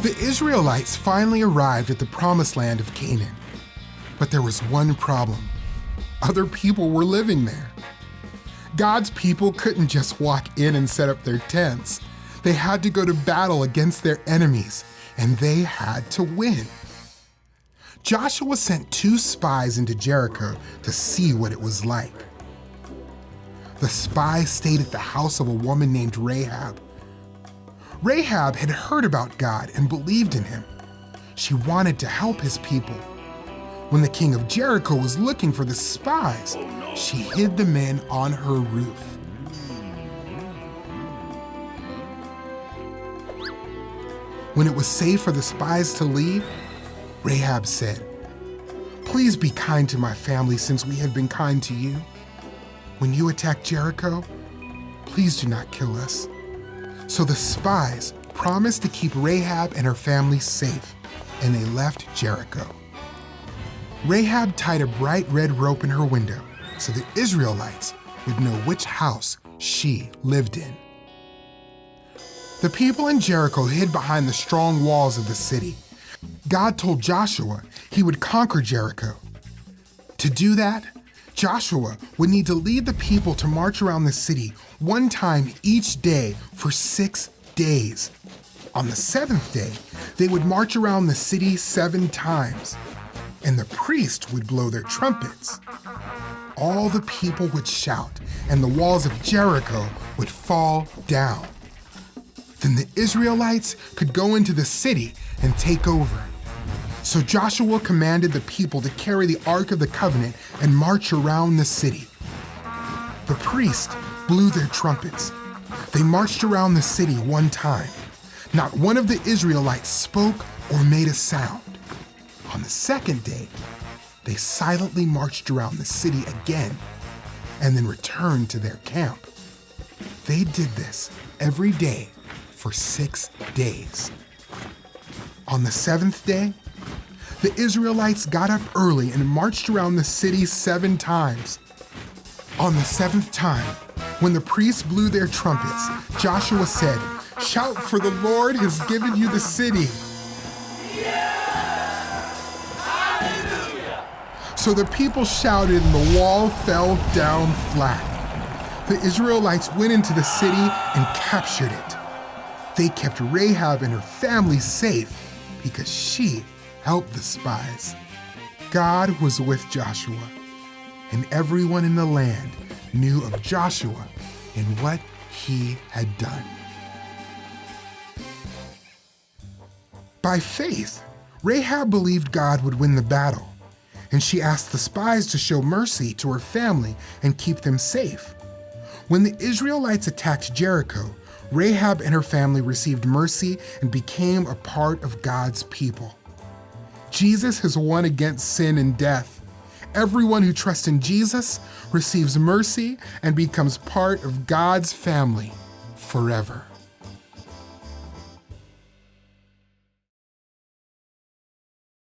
The Israelites finally arrived at the promised land of Canaan. But there was one problem. Other people were living there. God's people couldn't just walk in and set up their tents. They had to go to battle against their enemies, and they had to win. Joshua sent 2 spies into Jericho to see what it was like. The spies stayed at the house of a woman named Rahab. Rahab had heard about God and believed in him. She wanted to help his people. When the king of Jericho was looking for the spies, she hid the men on her roof. When it was safe for the spies to leave, Rahab said, "Please be kind to my family since we have been kind to you. When you attack Jericho, please do not kill us." So the spies promised to keep Rahab and her family safe, and they left Jericho. Rahab tied a bright red rope in her window so the Israelites would know which house she lived in. The people in Jericho hid behind the strong walls of the city. God told Joshua he would conquer Jericho. To do that, Joshua would need to lead the people to march around the city one time each day for 6 days. On the 7th day, they would march around the city 7 times, and the priest would blow their trumpets. All the people would shout, and the walls of Jericho would fall down. Then the Israelites could go into the city and take over. So Joshua commanded the people to carry the Ark of the Covenant and march around the city. The priests blew their trumpets. They marched around the city one time. Not one of the Israelites spoke or made a sound. On the 2nd day, they silently marched around the city again and then returned to their camp. They did this every day for 6 days. On the 7th day, the Israelites got up early and marched around the city 7 times. On the 7th time, when the priests blew their trumpets, Joshua said, "Shout, for the Lord has given you the city." So the people shouted and the wall fell down flat. The Israelites went into the city and captured it. They kept Rahab and her family safe because she helped the spies. God was with Joshua, and everyone in the land knew of Joshua and what he had done. By faith, Rahab believed God would win the battle, and she asked the spies to show mercy to her family and keep them safe. When the Israelites attacked Jericho, Rahab and her family received mercy and became a part of God's people. Jesus has won against sin and death. Everyone who trusts in Jesus receives mercy and becomes part of God's family forever.